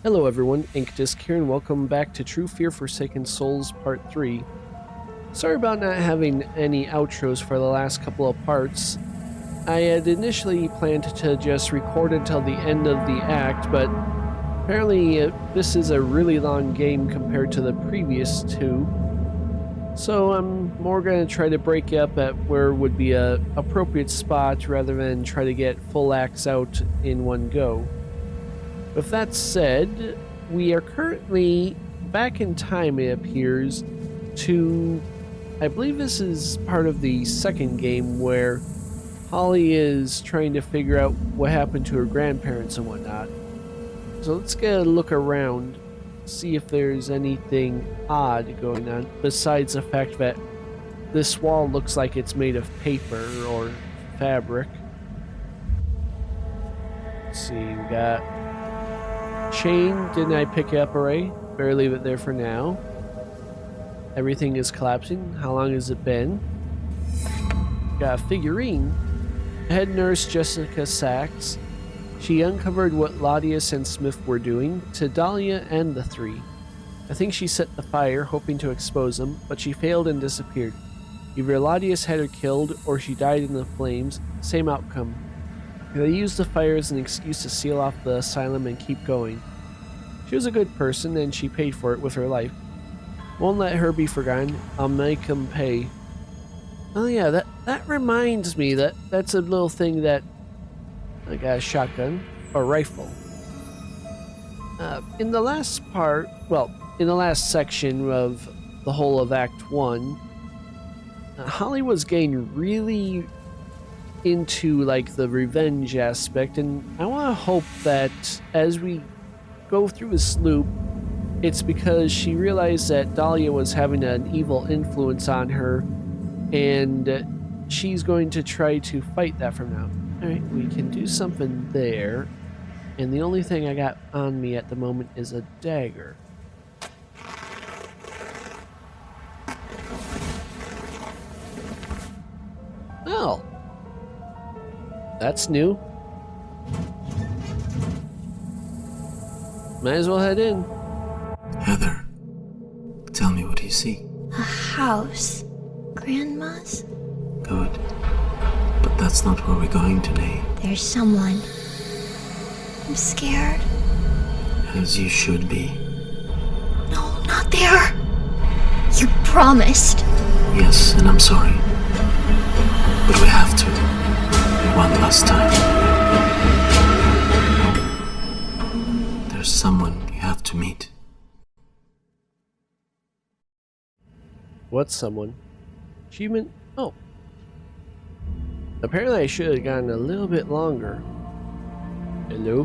Hello everyone, Inkdisk here and welcome back to True Fear Forsaken Souls Part 3. Sorry about not having any outros for the last couple of parts. I had initially planned to just record until the end of the act, but apparently this is a really long game compared to the previous two. So I'm more going to try to break up at where would be a appropriate spot rather than try to get full acts out in one go. With that said, we are currently back in time, it appears, to, I believe this is part of the second game where Holly is trying to figure out what happened to her grandparents and whatnot. So let's get a look around, see if there's anything odd going on, besides the fact that this wall looks like it's made of paper or fabric. Let's see, we got chain. Didn't I pick it up already? Better leave it there for now. Everything is collapsing. How long has it been? Got a figurine. Head nurse Jessica Sachs. She uncovered what Ladius and Smith were doing to Dahlia and the three. I think she set the fire, hoping to expose them, but she failed and disappeared. Either Ladius had her killed, or she died in the flames. Same outcome. They used the fire as an excuse to seal off the asylum and keep going. She was a good person, and she paid for it with her life. Won't let her be forgotten. I'll make them pay. Oh yeah, that reminds me that's a little thing that I got a shotgun or rifle. In the last part, well, in the last section of the whole of Act 1, Holly was getting really into like the revenge aspect, and I want to hope that as we go through this loop, it's because she realized that Dahlia was having an evil influence on her, and she's going to try to fight that from now. Alright, we can do something there, and the only thing I got on me at the moment is a dagger. Oh, that's new. Might as well head in. Heather, tell me, what do you see? A house. Grandma's? Good. But that's not where we're going today. There's someone. I'm scared. As you should be. No, not there. You promised. Yes, and I'm sorry. But we have to. One last time. There's someone you have to meet. What's someone? Achievement? Oh. Apparently I should have gotten a little bit longer. Hello?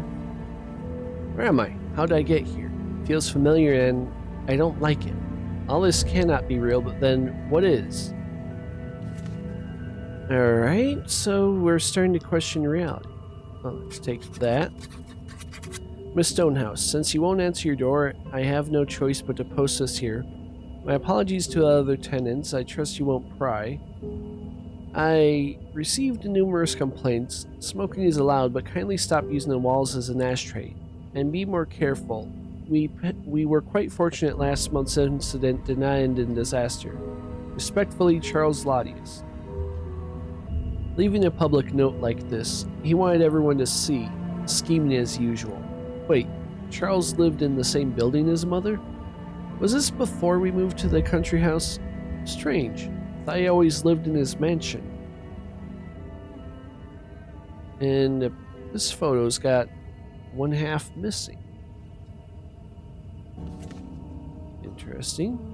Where am I? How did I get here? Feels familiar and I don't like it. All this cannot be real, but then what is? Alright, so we're starting to question reality. Well, let's take that. Miss Stonehouse, since you won't answer your door, I have no choice but to post this here. My apologies to the other tenants. I trust you won't pry. I received numerous complaints. Smoking is allowed, but kindly stop using the walls as an ashtray. And be more careful. We were quite fortunate last month's incident did not end in disaster. Respectfully, Charles Ladius. Leaving a public note like this, he wanted everyone to see, scheming as usual. Wait, Charles lived in the same building as mother? Was this before we moved to the country house? Strange. Thought he always lived in his mansion. And this photo's got one half missing. Interesting.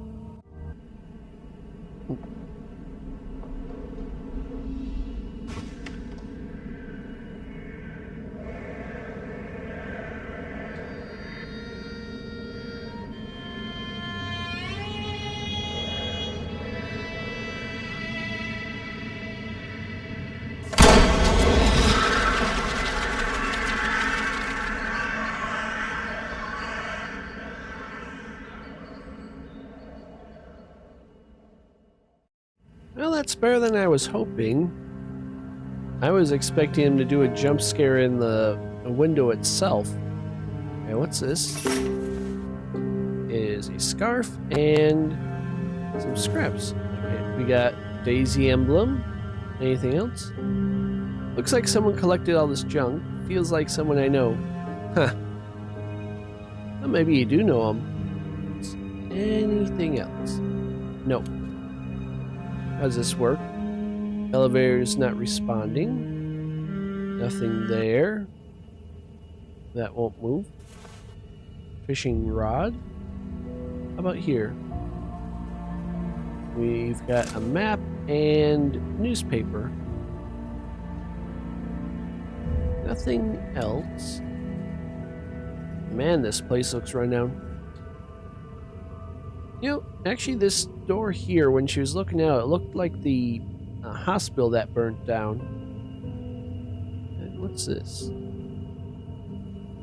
Well, that's better than I was hoping. I was expecting him to do a jump scare in the window itself. Okay, what's this? Is a scarf and some scraps. Okay, we got Daisy emblem. Anything else? Looks like someone collected all this junk. Feels like someone I know. Huh. Well, maybe you do know him. Anything else? Nope. How does this work? Elevator's not responding. Nothing there. That won't move. Fishing rod. How about here? We've got a map and newspaper. Nothing else. Man, this place looks run down. You know, actually this door here, when she was looking out, it looked like the hospital that burnt down. And what's this?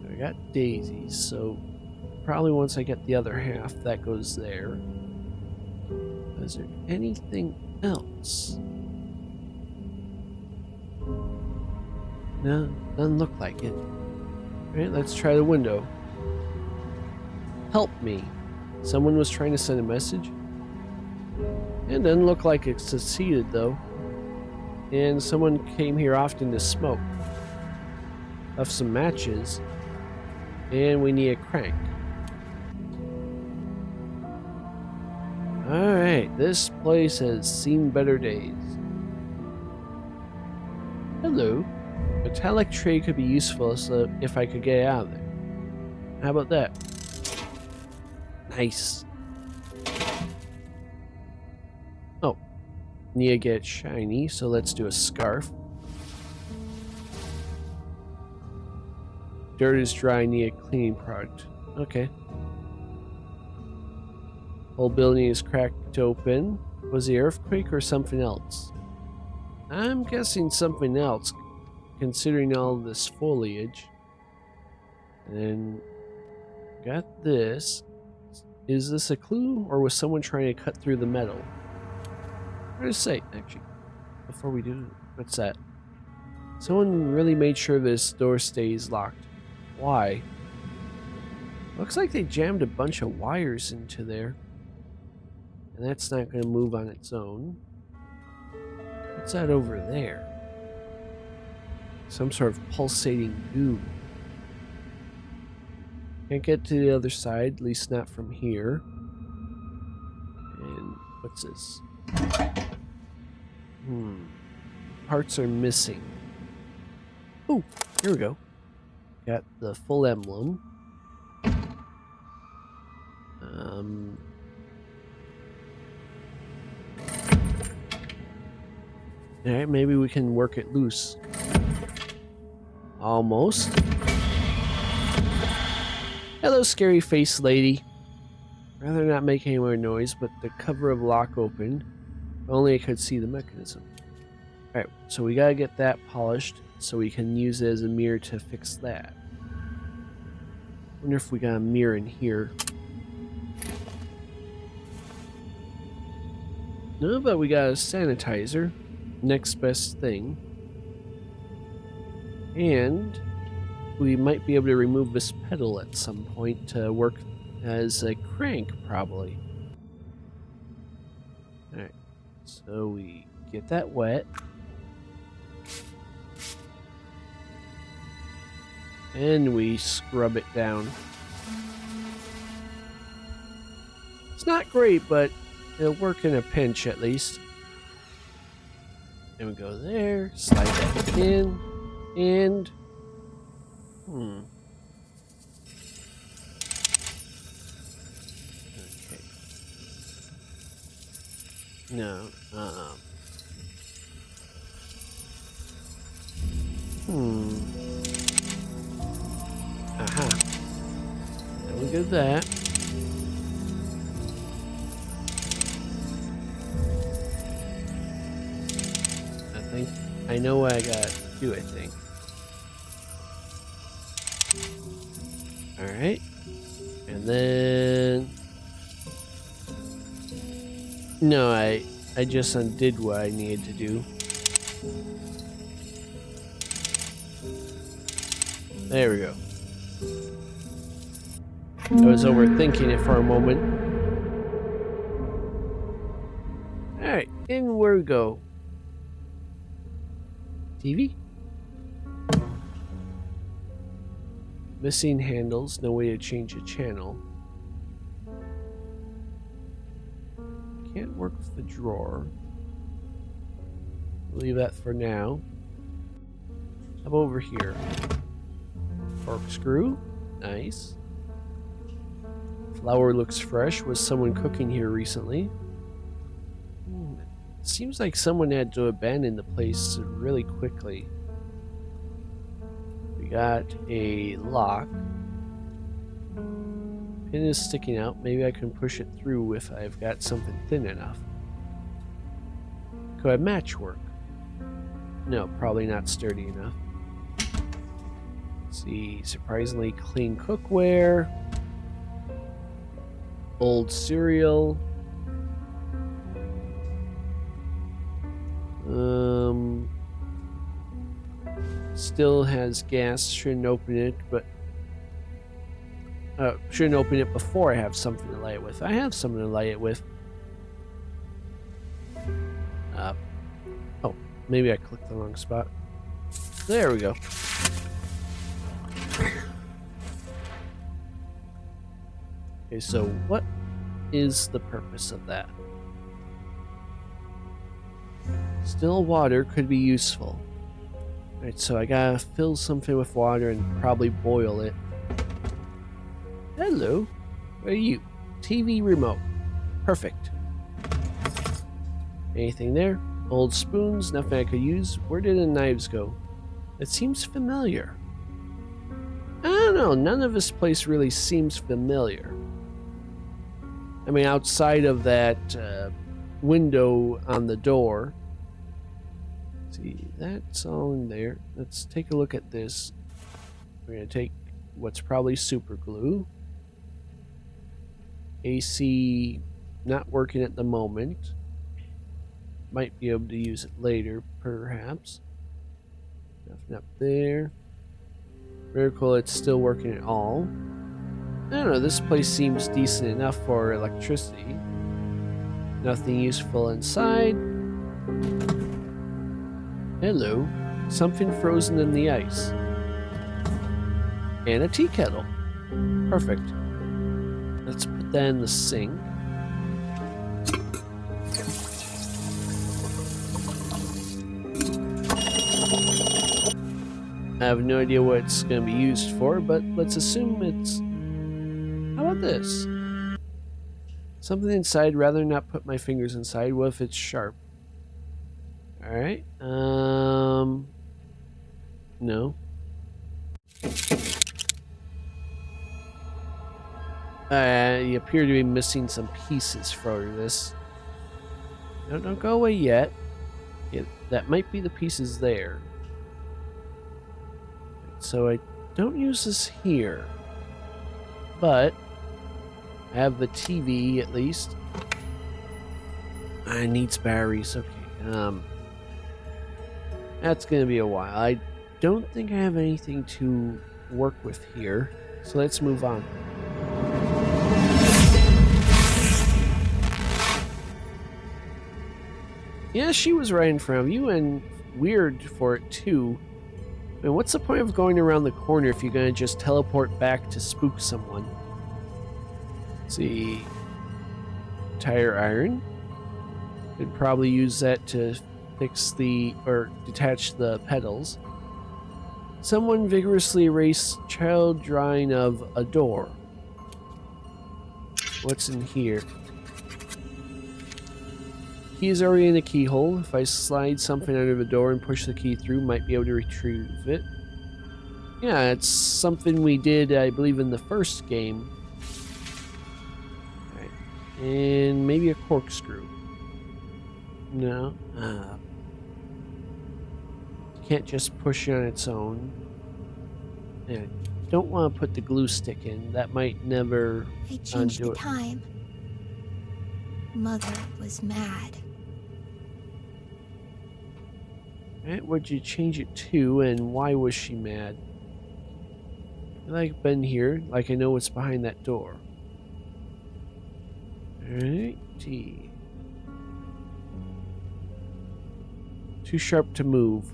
I got daisies, so probably once I get the other half, that goes there. Is there anything else? No, doesn't look like it. Alright, let's try the window. Help me. Someone was trying to send a message. It doesn't look like it succeeded though. And someone came here often to smoke. Left some matches. And we need a crank. Alright, this place has seen better days. Hello. Metallic tray could be useful so if I could get out of there. How about that? Nice. Oh. Need to get shiny, so let's do a scarf. Dirt is dry, need a cleaning product. Okay. Whole building is cracked open. Was the earthquake or something else? I'm guessing something else, considering all this foliage. And then got this. Is this a clue, or was someone trying to cut through the metal? Hard to say, actually. Before we do, what's that? Someone really made sure this door stays locked. Why? Looks like they jammed a bunch of wires into there. And that's not going to move on its own. What's that over there? Some sort of pulsating goo. Can't get to the other side, at least not from here. And what's this? Parts are missing. Oh, here we go. Got the full emblem. Alright, maybe we can work it loose. Almost. Hello, scary face lady. Rather not make any more noise, but the cover of lock opened. If only I could see the mechanism. Alright, so we gotta get that polished so we can use it as a mirror to fix that. Wonder if we got a mirror in here. No, but we got a sanitizer. Next best thing. And we might be able to remove this pedal at some point to work as a crank, probably. Alright, so we get that wet. And we scrub it down. It's not great, but it'll work in a pinch at least. And we go there, slide that in, and okay. No, Aha. Then we did that. I know what I gotta do, I think. Alright. And then... No, I just undid what I needed to do. There we go. I was overthinking it for a moment. Alright, in we go. TV? Missing handles, no way to change a channel. Can't work with the drawer. Leave that for now. How about over here? Corkscrew. Nice. Flour looks fresh. Was someone cooking here recently? Seems like someone had to abandon the place really quickly. We got a lock. Pin is sticking out. Maybe I can push it through if I've got something thin enough. Could I match work? No, probably not sturdy enough. Let's see, surprisingly clean cookware. Old cereal. Still has gas. Shouldn't open it, but shouldn't open it before I have something to light it with. I have something to light it with. Oh, maybe I clicked the wrong spot. There we go. Okay, so what is the purpose of that? Still water could be useful. Alright, so I gotta fill something with water and probably boil it. Hello. Where are you? TV remote. Perfect. Anything there? Old spoons, nothing I could use. Where did the knives go? It seems familiar. I don't know, none of this place really seems familiar. I mean, outside of that window on the door. See, that's all in there. Let's take a look at this. We're going to take what's probably super glue. AC not working at the moment. Might be able to use it later, perhaps. Nothing up there. Miracle it's still working at all. I don't know, this place seems decent enough for electricity. Nothing useful inside. Hello. Something frozen in the ice. And a tea kettle. Perfect. Let's put that in the sink. I have no idea what it's going to be used for, but let's assume it's... How about this? Something inside, rather than not put my fingers inside. What if it's sharp? Alright, no. You appear to be missing some pieces for this. No, don't go away yet. That might be the pieces there. So I don't use this here. But I have the TV at least. I need batteries. Okay. That's gonna be a while. I don't think I have anything to work with here. So let's move on. Yeah, she was right in front of you, and weird for it too. I mean, what's the point of going around the corner if you're gonna just teleport back to spook someone? Let's see. Tire iron. Could probably use that to fix the, or detach the pedals. Someone vigorously erased child drawing of a door. What's in here? Key is already in the keyhole. If I slide something under the door and push the key through, might be able to retrieve it. Yeah, it's something we did, I believe, in the first game. Alright. And maybe a corkscrew. No. Can't just push it on its own. Yeah, don't want to put the glue stick in. That might never I changed undo the time. Mother was mad. Alright, what'd you change it to, and why was she mad? feel like I've been here, like I know what's behind that door. Alrighty. Too sharp to move.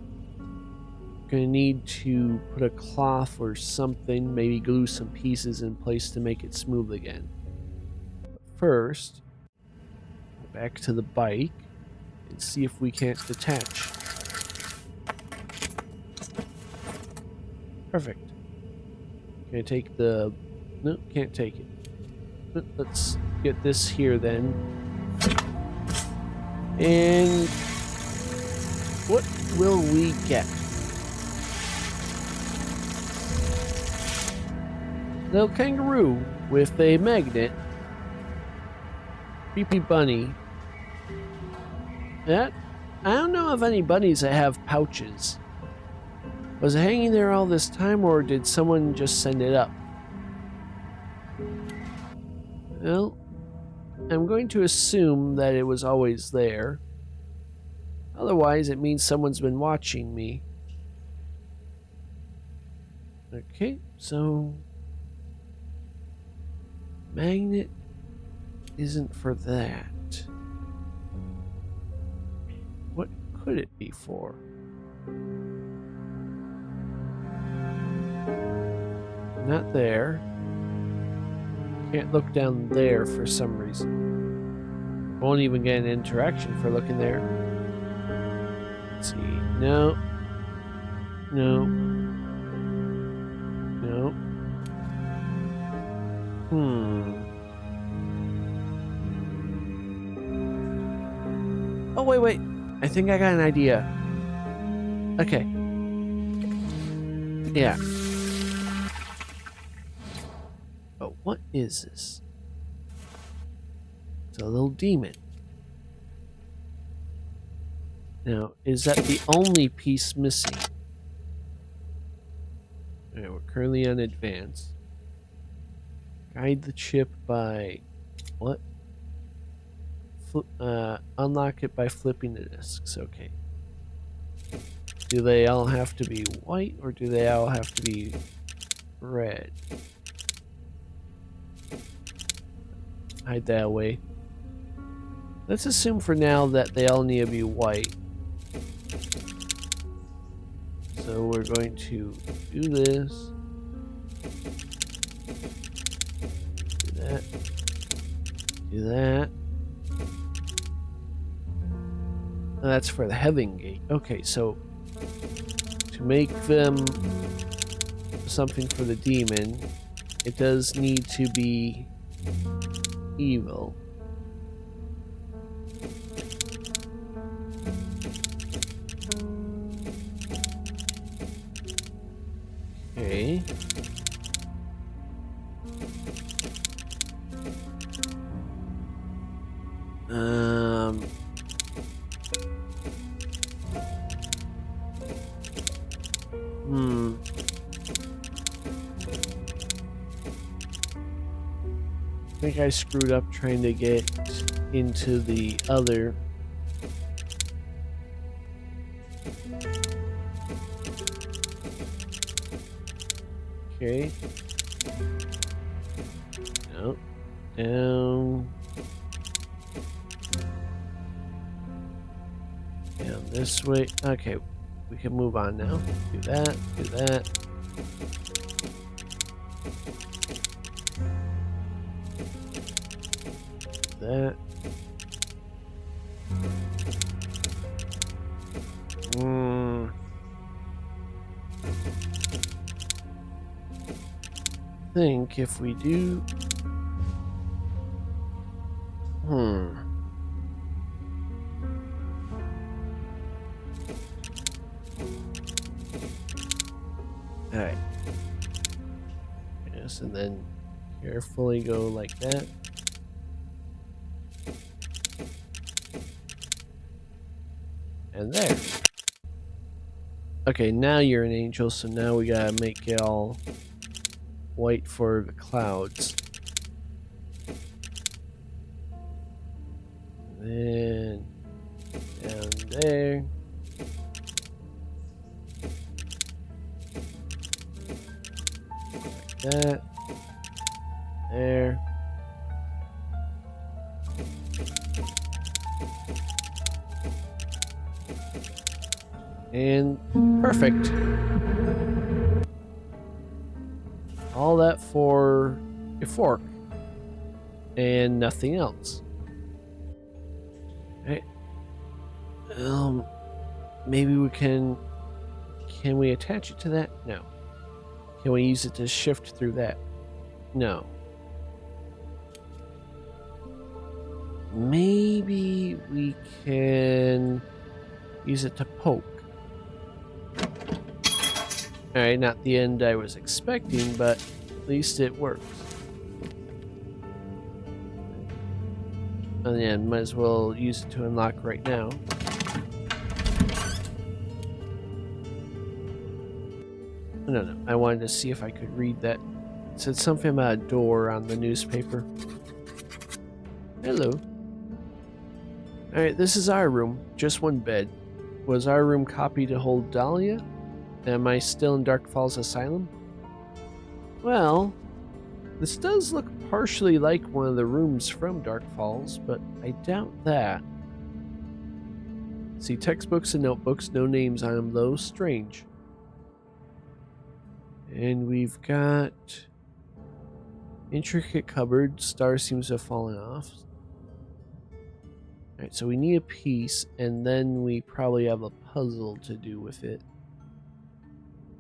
Gonna need to put a cloth or something, maybe glue some pieces in place to make it smooth again. But first, go back to the bike and see if we can't detach. Perfect. Can I take the... No, can't take it. But let's get this here then. And what will we get? Little kangaroo with a magnet. Creepy bunny. That, I don't know of any bunnies that have pouches. Was it hanging there all this time, or did someone just send it up? Well, I'm going to assume that it was always there. Otherwise, it means someone's been watching me. Okay, so... magnet isn't for that. What could it be for? Not there. Can't look down there for some reason. Won't even get an interaction for looking there. Let's see. No. No. No. Oh, wait. I think I got an idea. Okay. Yeah. But what is this? It's a little demon. Now, is that the only piece missing? Alright, we're currently on advance. Guide the chip by... what? Unlock it by flipping the discs. Okay. Do they all have to be white, or do they all have to be red? Hide that away. Let's assume for now that they all need to be white. So we're going to do this. Do that. Do that. And that's for the heaven gate. Okay, so to make them something for the demon, it does need to be evil. Okay. I think I screwed up trying to get into the other. Okay. No. Down. Down this way. Okay. We can move on now. Do that. Do that. That. I think if we do... Alright. Yes, and then carefully go like that. And there. Okay, now you're an angel, so now we gotta make it all white for the clouds. And then down there. Like that. There. And perfect. All that for a fork. And nothing else. Right. Maybe we can we attach it to that? No. Can we use it to shift through that? No. Maybe we can use it to poke. Alright, not the end I was expecting, but at least it works. And then might as well use it to unlock right now. No. I wanted to see if I could read that. It said something about a door on the newspaper. Hello. Alright, this is our room. Just one bed. Was our room copied to hold Dahlia? Am I still in Dark Falls Asylum? Well, this does look partially like one of the rooms from Dark Falls, but I doubt that. See textbooks and notebooks, no names on them though. Strange. And we've got intricate cupboard. Star seems to have fallen off. Alright, so we need a piece, and then we probably have a puzzle to do with it.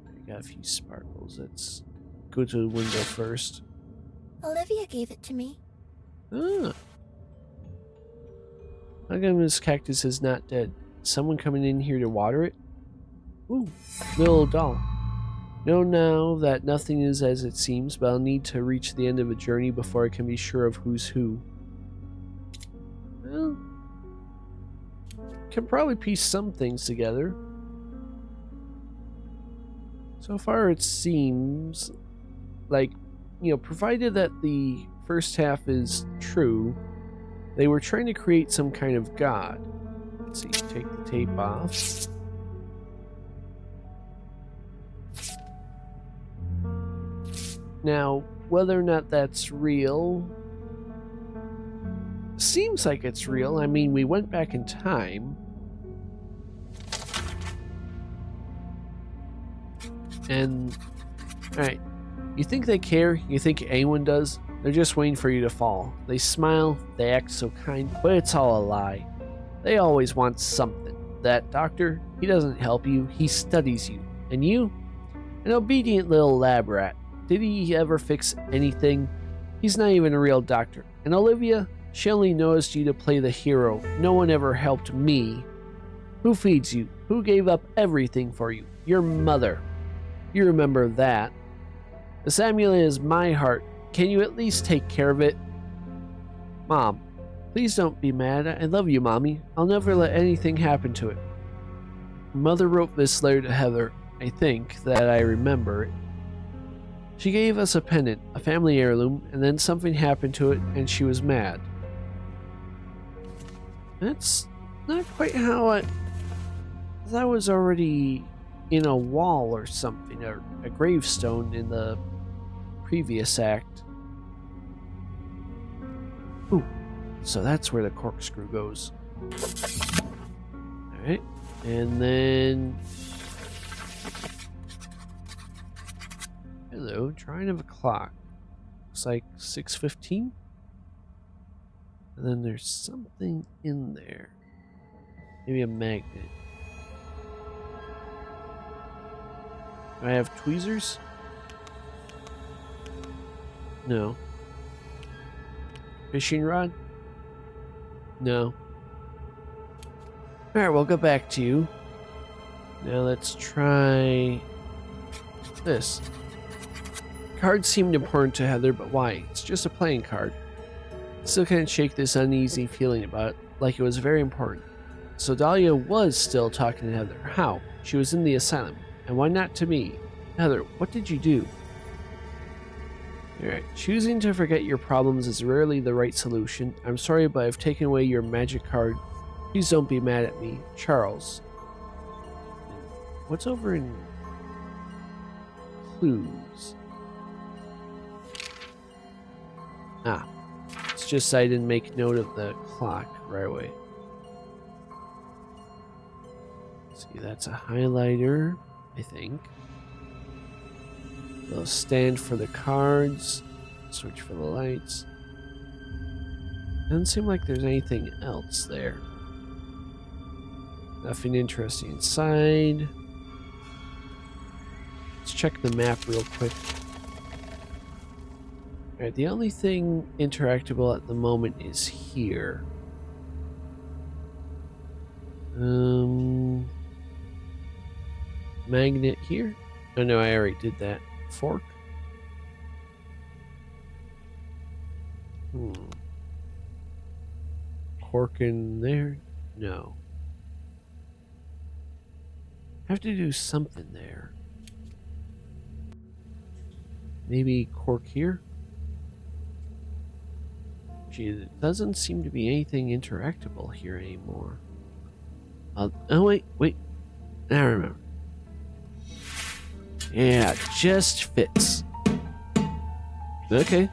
I got a few sparkles. Let's go to the window first. Olivia gave it to me. Ah. How come this cactus is not dead? Someone coming in here to water it? Ooh, little doll. Know now that nothing is as it seems, but I'll need to reach the end of a journey before I can be sure of who's who. Well, can probably piece some things together. So far it seems like, you know, provided that the first half is true, they were trying to create some kind of god. Let's see, take the tape off. Now, whether or not that's real, seems like it's real. I mean, we went back in time. And, alright, you think they care? You think anyone does? They're just waiting for you to fall. They smile, they act so kind, but it's all a lie. They always want something. That doctor, he doesn't help you, he studies you. And you? An obedient little lab rat. Did he ever fix anything? He's not even a real doctor. And Olivia? She only noticed you to play the hero. No one ever helped me. Who feeds you? Who gave up everything for you? Your mother. You remember that. This amulet is my heart. Can you at least take care of it? Mom, please don't be mad. I love you, Mommy. I'll never let anything happen to it. Mother wrote this letter to Heather. I think that I remember it. She gave us a pendant, a family heirloom, and then something happened to it and she was mad. That's not quite how I... That was already in a wall or something, or a gravestone in the previous act. Ooh, so that's where the corkscrew goes. Alright, and then... Hello, drawing of a clock. Looks like 6:15. And then there's something in there. Maybe a magnet. Do I have tweezers? No. Fishing rod? No. Alright, we'll go back to you. Now let's try this. Cards seemed important to Heather, but why? It's just a playing card. Still can't shake this uneasy feeling about it, like it was very important. So Dahlia was still talking to Heather. How? She was in the asylum. And why not to me? Heather, what did you do? Alright, choosing to forget your problems is rarely the right solution. I'm sorry, but I've taken away your magic card. Please don't be mad at me. Charles. What's over in clues? Ah, it's just I didn't make note of the clock right away. See, that's a highlighter, I think. They'll stand for the cards, switch for the lights. Doesn't seem like there's anything else there. Nothing interesting inside. Let's check the map real quick. Alright, the only thing interactable at the moment is here. Magnet here? Oh no, I already did that. Fork? Cork in there? No. Have to do something there. Maybe cork here? Gee, it doesn't seem to be anything interactable here anymore. Oh wait. I remember. Yeah, just fits. Okay.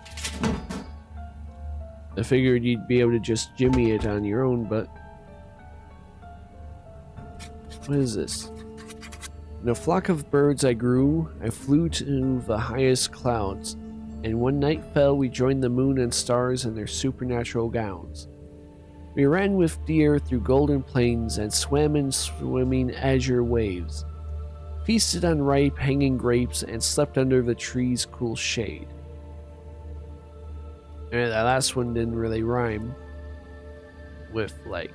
I figured you'd be able to just jimmy it on your own, but... What is this? In a flock of birds I grew, I flew to the highest clouds, and when night fell we joined the moon and stars in their supernatural gowns. We ran with deer through golden plains and swam in swimming azure waves, feasted on ripe hanging grapes and slept under the tree's cool shade. And that last one didn't really rhyme with, like...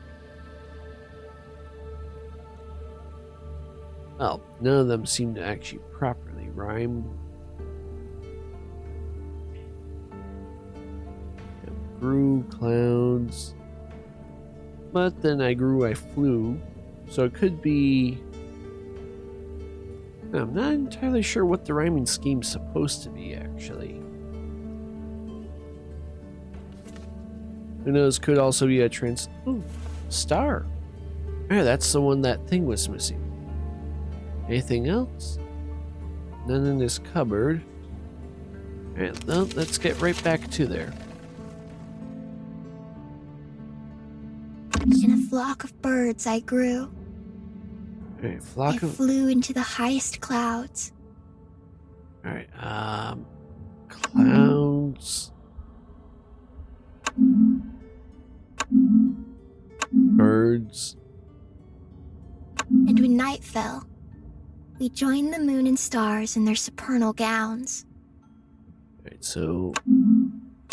Well, none of them seem to actually properly rhyme. Grew clouds. But then I grew, I flew. So it could be... I'm not entirely sure what the rhyming scheme's supposed to be, actually. Who knows, could also be a Ooh, star. Yeah, that's the one that thing was missing. Anything else? None in this cupboard. Alright, well, let's get right back to there. In a flock of birds I grew. Alright, I flew into the highest clouds. Alright, clouds. Birds. And when night fell, we joined the moon and stars in their supernal gowns. Alright, so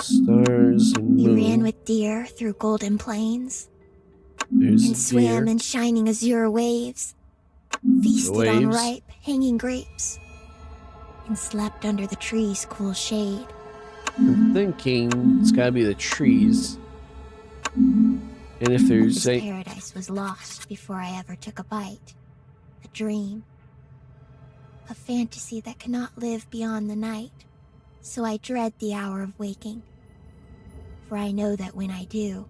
stars and moon. We ran with deer through golden plains. There's and swam deer. in shining azure waves. Feasted on ripe, hanging grapes. And slept under the tree's cool shade. I'm thinking it's gotta be the trees. And if there's this paradise was lost before I ever took a bite. A dream. A fantasy that cannot live beyond the night. So I dread the hour of waking. For I know that when I do,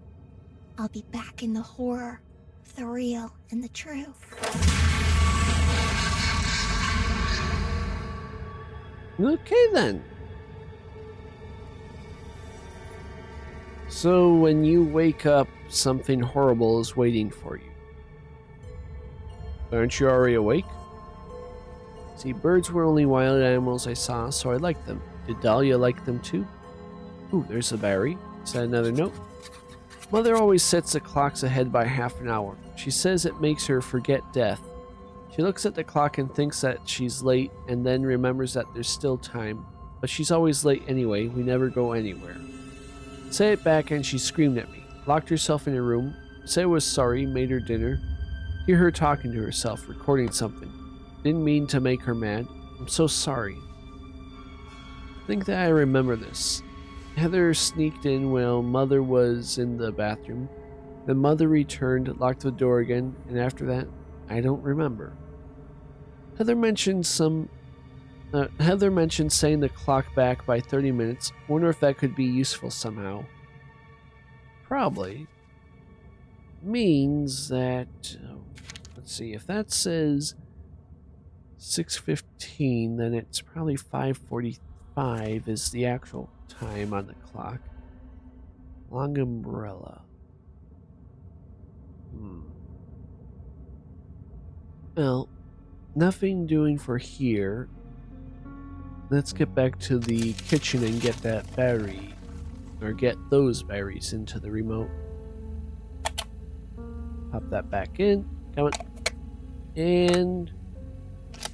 I'll be back in the horror of the real and the true. Okay then. So when you wake up, something horrible is waiting for you. Aren't you already awake? See, birds were only wild animals I saw, so I liked them. Did Dahlia like them too? Ooh, there's a berry. Is that another note? Mother always sets the clocks ahead by half an hour. She says it makes her forget death. She looks at the clock and thinks that she's late, and then remembers that there's still time. But she's always late anyway, we never go anywhere. Say it back and she screamed at me. Locked herself in her room. Said I was sorry, made her dinner. Hear her talking to herself, recording something. Didn't mean to make her mad. I'm so sorry. Think that I remember this. Heather sneaked in while Mother was in the bathroom. Then Mother returned, locked the door again, and after that, I don't remember. Heather mentioned saying the clock back by 30 minutes. Wonder if that could be useful somehow. Probably. Means that... let's see, if that says 6:15, then it's probably 5:45 is the actual time on the clock. Long umbrella. Well, nothing doing for here. Let's get back to the kitchen and get that battery, or get those batteries into the remote. Pop that back in. Come on. And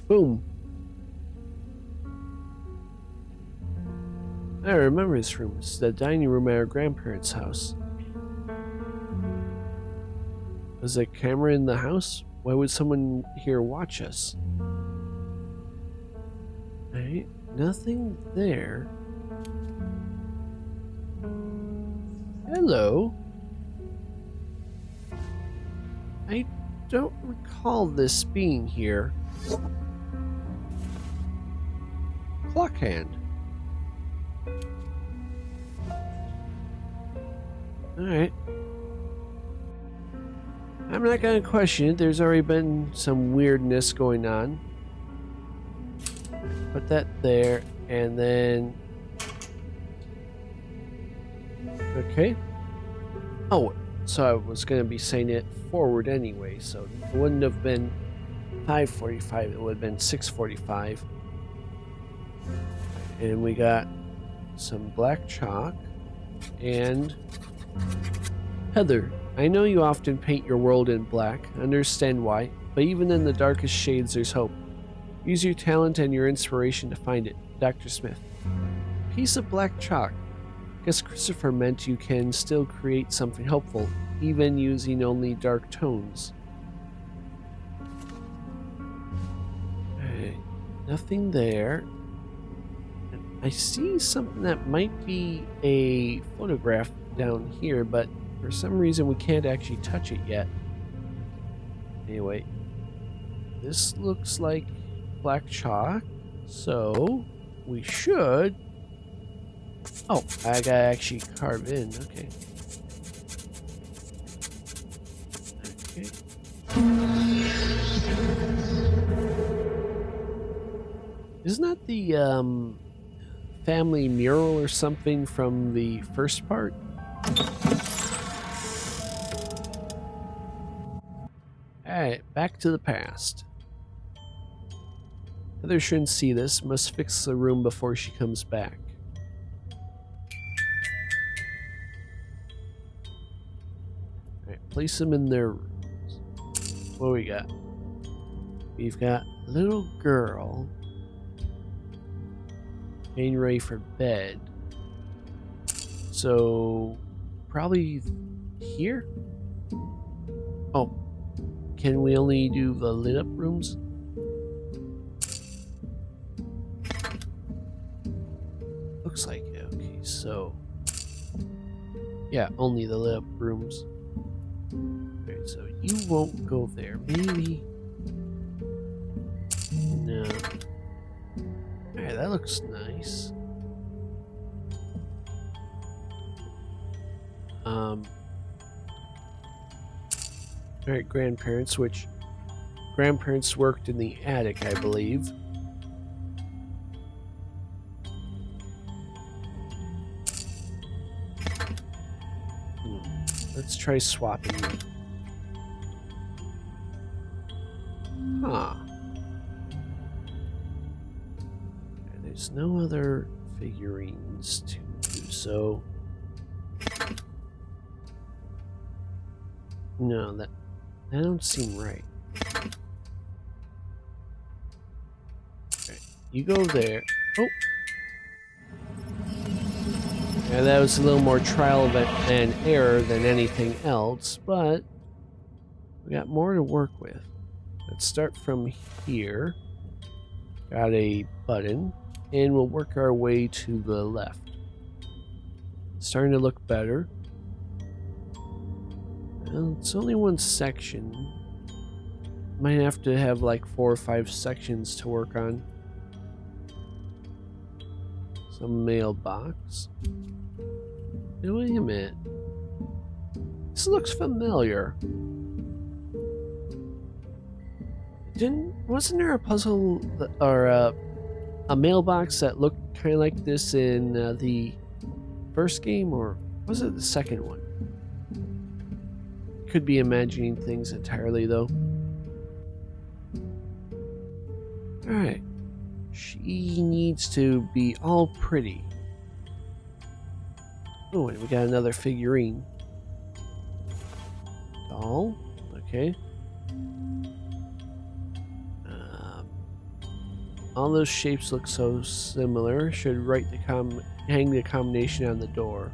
boom. I remember this room. It's the dining room at our grandparents' house. Is there a camera in the house? Why would someone here watch us? Alright, nothing there. Hello. I don't recall this being here. Clock hand. Alright. I'm not gonna question it. There's already been some weirdness going on. Put that there, and then... Okay. Oh, so I was gonna be saying it forward anyway, so it wouldn't have been 5:45, it would have been 6:45. And we got some black chalk, and... Heather, I know you often paint your world in black. I understand why, but even in the darkest shades there's hope. Use your talent and your inspiration to find it. Dr. Smith. Piece of black chalk. Guess Christopher meant you can still create something hopeful, even using only dark tones. Okay, nothing there. I see something that might be a photograph down here, but for some reason we can't actually touch it yet. Anyway, this looks like black chalk, so we should... Oh, I gotta actually carve in, okay. Okay. Isn't that the family mural or something from the first part? Alright, back to the past. Heather shouldn't see this. Must fix the room before she comes back. Alright, place them in their rooms. What do we got? We've got little girl getting ready for bed. So, probably here? Oh, can we only do the lit up rooms? Looks like it. Okay, so yeah, only the lit up rooms. Alright, so you won't go there. Maybe. No. Alright, that looks nice. Alright, grandparents, which grandparents worked in the attic, I believe. Let's try swapping them. Huh. And there's no other figurines to do, so... No, that don't seem right. Okay, you go there. Oh! Yeah, that was a little more trial and error than anything else, but we got more to work with. Let's start from here. Got a button, and we'll work our way to the left. Starting to look better. Well, it's only one section. Might have to have like 4 or 5 sections to work on. Some mailbox. Hey, wait a minute. This looks familiar. Wasn't there a puzzle or a mailbox that looked kind of like this in the first game, or Was it the second one? Could be imagining things entirely, though. Alright. She needs to be all pretty. Oh, and we got another figurine. Doll. Okay. All those shapes look so similar. Should hang the combination on the door.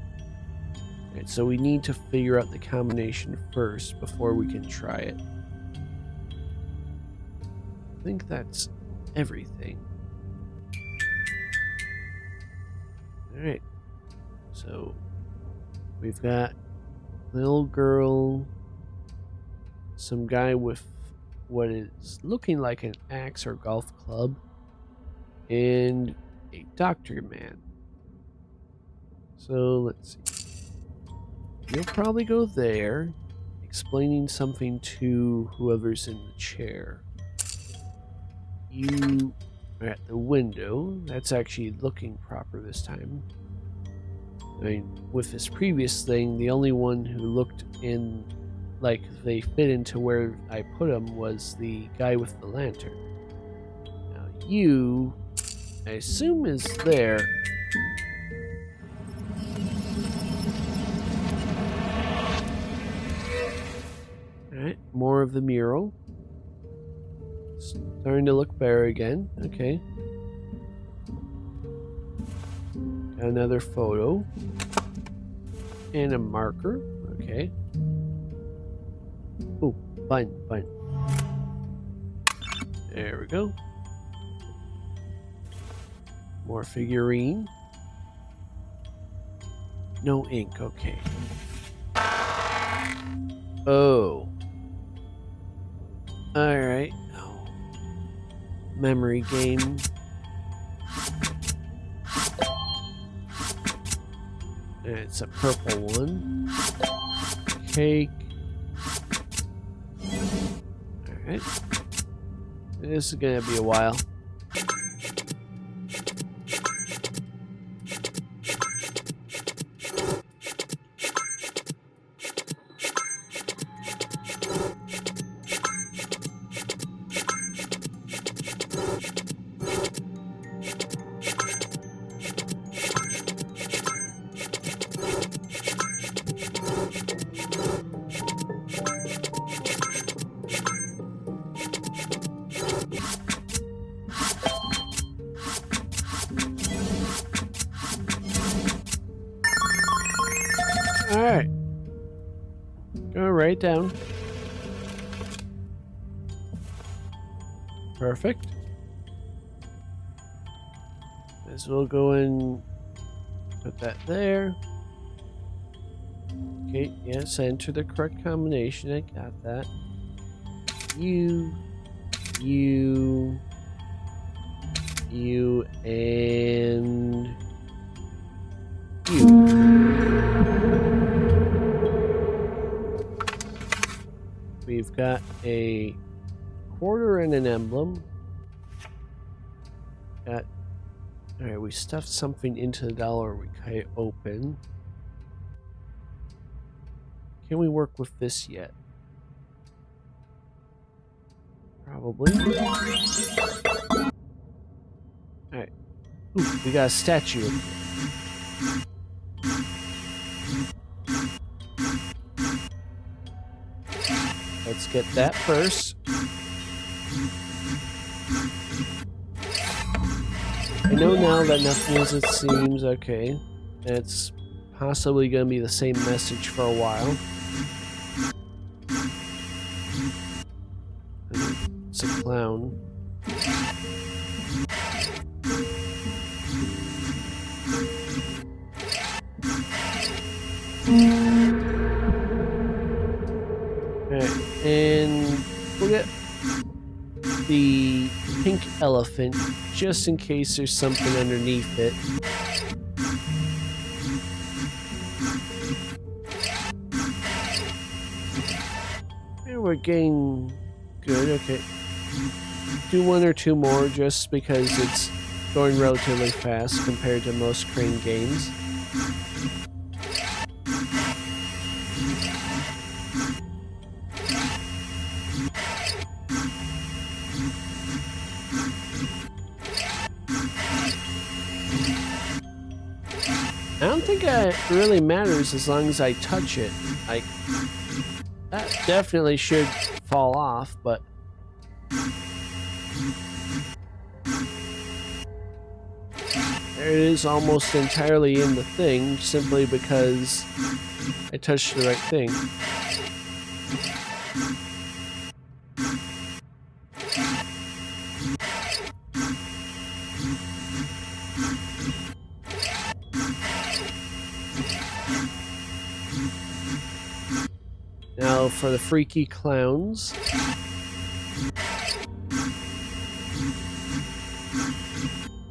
Alright, so we need to figure out the combination first before we can try it. I think that's everything. Alright. So we've got little girl, some guy with what is looking like an axe or golf club, and a doctor man. So let's see. You'll probably go there, explaining something to whoever's in the chair. You are at the window. That's actually looking proper this time. I mean, with this previous thing, the only one who looked in like they fit into where I put them was the guy with the lantern. Now you, I assume, is there. Alright, more of the mural. Starting to look better again. Okay. Got another photo. And a marker. Okay. Oh, button. There we go. More figurine. No ink, okay. Oh. Alright. Oh. Memory game. It's a purple one. Cake. Alright. This is gonna be a while. Alright. Go right down. Perfect. As we'll go and put that there. Okay, yes, enter the correct combination. I got that. You, and you. We've got a quarter and an emblem. Got. Alright, we stuffed something into the dollar we cut open. Can we work with this yet? Probably. Alright. Ooh, we got a statue of it. Let's get that first. I know now that nothing as it seems. Okay. It's possibly going to be the same message for a while. It's a clown. Alright, and we'll get the pink elephant just in case there's something underneath it. And we're getting good. Okay. Do one or two more just because it's going relatively fast compared to most crane games. I don't think it really matters as long as I touch it. Like, that definitely should fall off, but there it is, almost entirely in the thing, simply because I touched the right thing. Now for the freaky clowns.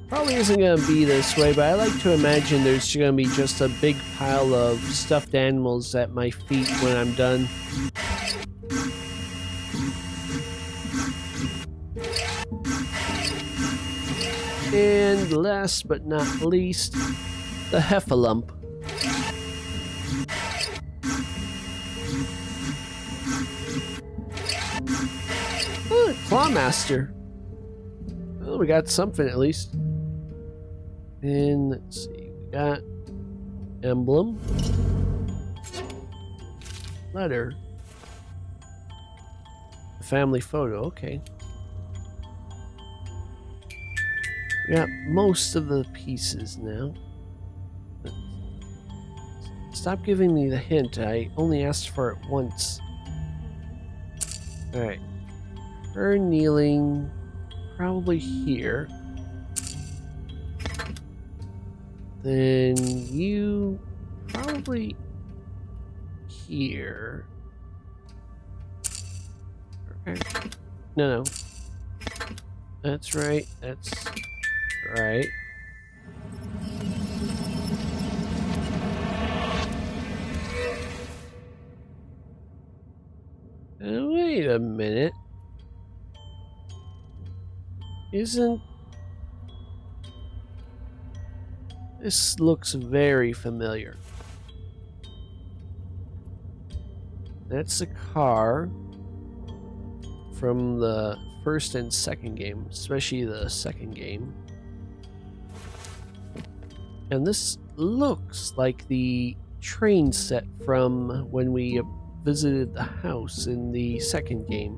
Probably isn't going to be this way, but I like to imagine there's going to be just a big pile of stuffed animals at my feet when I'm done. And last but not least, the Heffalump. Oh, Clawmaster. Well, we got something at least. And let's see, we got emblem, letter, family photo. Okay. We got most of the pieces now. Stop giving me the hint. I only asked for it once. Alright. Her kneeling probably here. Then you probably here. Okay. No. That's right. That's right. Wait a minute. Isn't... This looks very familiar. That's a car from the first and second game, especially the second game. And this looks like the train set from when we visited the house in the second game.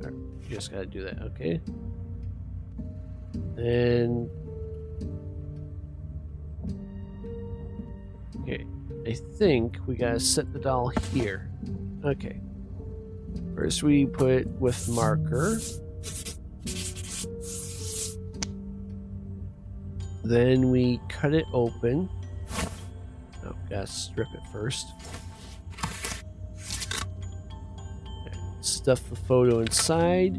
Right, you just gotta do that, okay? And okay, I think we gotta set the doll here. Okay. First we put with marker. Then we cut it open. Oh, gotta strip it first. Okay. Stuff the photo inside.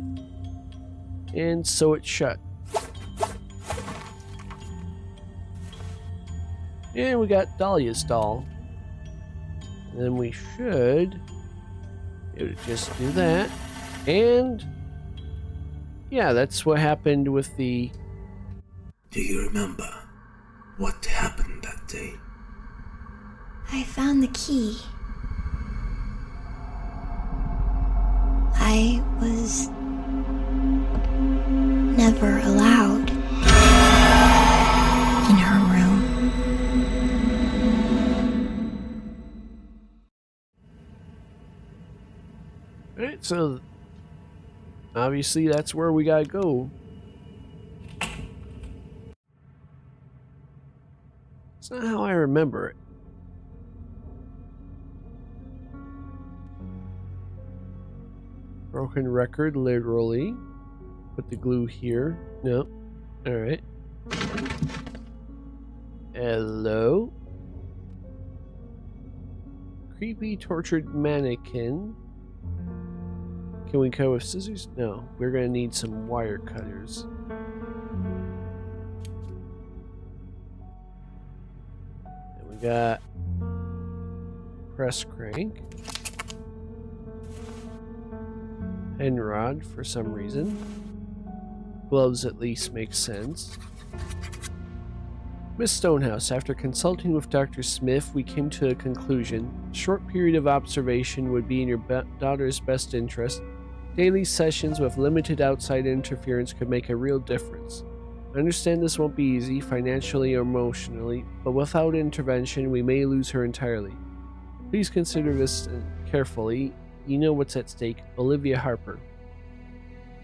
And sew it shut. And we got Dahlia's doll. And then we should just do that. And yeah, that's what happened with the... Do you remember what happened that day? I found the key. I was never allowed in her room. Alright, so obviously that's where we gotta go. It's not how I remember it. Broken record, literally. Put the glue here. No. Alright. Hello. Creepy tortured mannequin. Can we cut with scissors? No. We're gonna need some wire cutters. And we got press crank. And rod for some reason. Gloves at least make sense. Miss Stonehouse, after consulting with Dr. Smith, we came to a conclusion. A short period of observation would be in your daughter's best interest. Daily sessions with limited outside interference could make a real difference. I understand this won't be easy, financially or emotionally, but without intervention, we may lose her entirely. Please consider this carefully. You know what's at stake. Olivia Harper.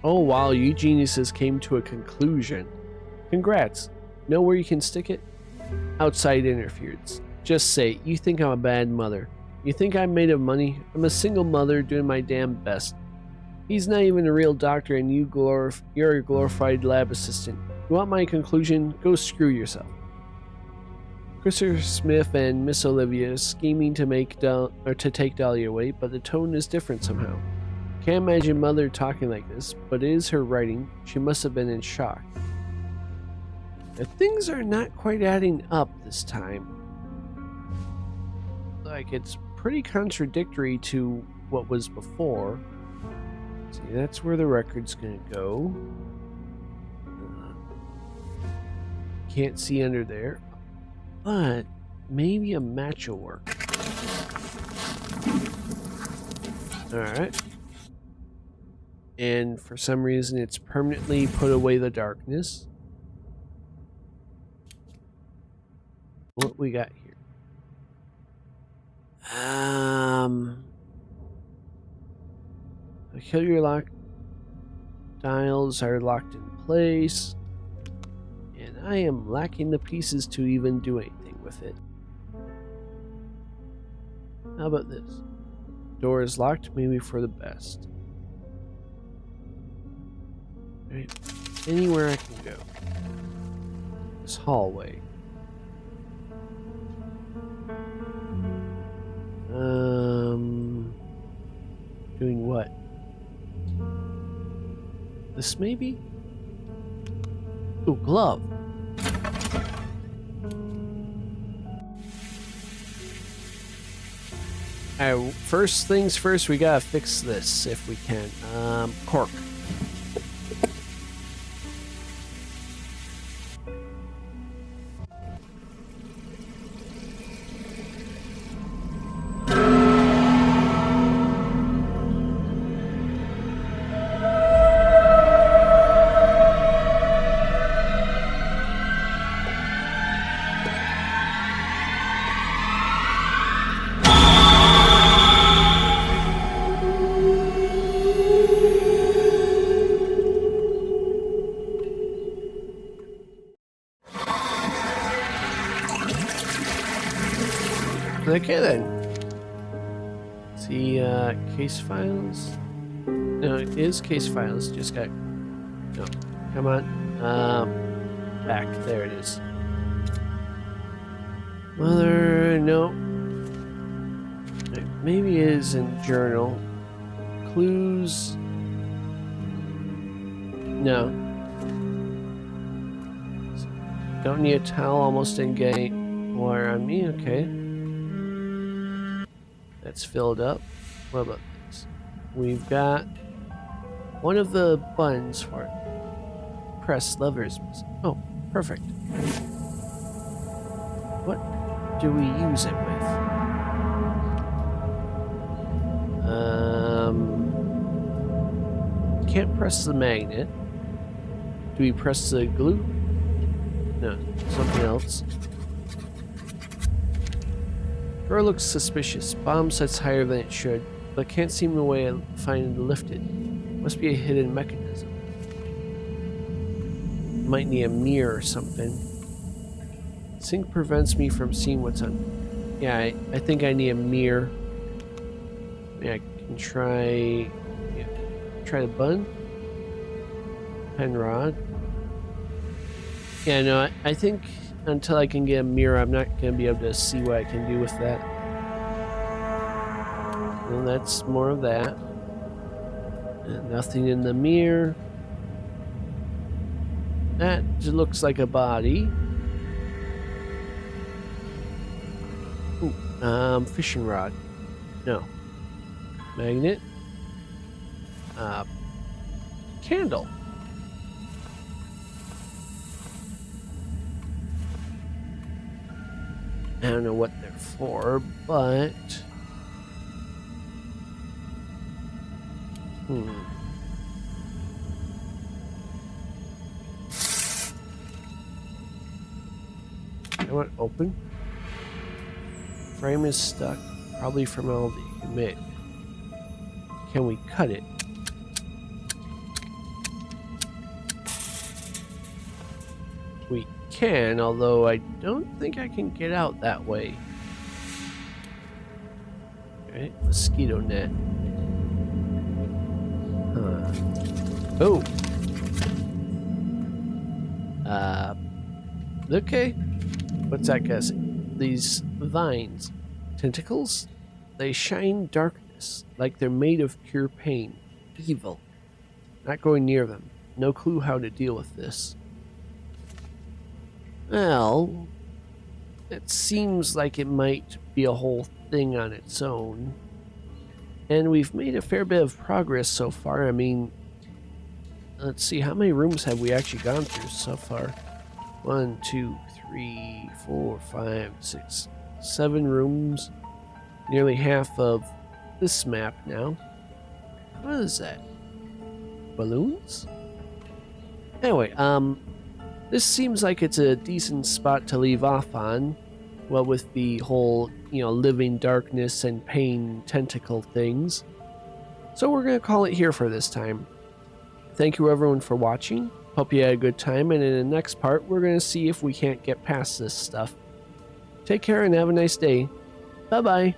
Oh wow, you geniuses came to a conclusion. Congrats. Know where you can stick it? Outside interference. Just say, you think I'm a bad mother. You think I'm made of money? I'm a single mother doing my damn best. He's not even a real doctor and you're a glorified lab assistant. You want my conclusion? Go screw yourself. Christopher Smith and Miss Olivia scheming to take Dahlia away, but the tone is different somehow. Can't imagine Mother talking like this, but it is her writing. She must have been in shock. Now, things are not quite adding up this time. Like, it's pretty contradictory to what was before. See, that's where the record's gonna go. Can't see under there, but maybe a match will work. Alright. And for some reason, it's permanently put away the darkness. What we got here? The killer lock dials are locked in place, and I am lacking the pieces to even do anything with it. How about this? Door is locked, maybe for the best. Right. Anywhere I can go. This hallway. Doing what? This maybe? Ooh, glove. Alright, first things first, we gotta fix this if we can. Cork. Okay then. See, case files? No, it is case files. Just got... No, come on. Back. There it is. Mother, no. Maybe it is in journal. Clues. No. Don't need a towel, almost didn't get any water on me. Okay. That's filled up. What about this? We've got one of the buttons for it. Press levers. Oh, perfect. What do we use it with? Can't press the magnet. Do we press the glue? No, something else. Door looks suspicious. Bomb sets higher than it should, but can't seem a way to find it lifted. Must be a hidden mechanism. Might need a mirror or something. Sync prevents me from seeing what's on. Yeah, I think I need a mirror. Yeah, I can try. Yeah, try the button. Pen rod. Yeah, no, I think until I can get a mirror, I'm not going to be able to see what I can do with that. And that's more of that. And nothing in the mirror. That just looks like a body. Ooh, fishing rod. No. Magnet. Candle. I don't know what they're for, but... Come on, open. Frame is stuck, probably from all the humidity. Can we cut it? We can, although I don't think I can get out that way. Alright, mosquito net. Huh. Oh! Okay. What's that guessing? These vines. Tentacles? They shine darkness, like they're made of pure pain. Evil. Not going near them. No clue how to deal with this. Well, it seems like it might be a whole thing on its own. And we've made a fair bit of progress so far. I mean, let's see, how many rooms have we actually gone through so far? 1, 2, 3, 4, 5, 6, 7 rooms. Nearly half of this map now. What is that? Balloons? Anyway, this seems like it's a decent spot to leave off on. Well, with the whole, living darkness and pain tentacle things. So we're going to call it here for this time. Thank you everyone for watching. Hope you had a good time, and in the next part, we're going to see if we can't get past this stuff. Take care and have a nice day. Bye-bye.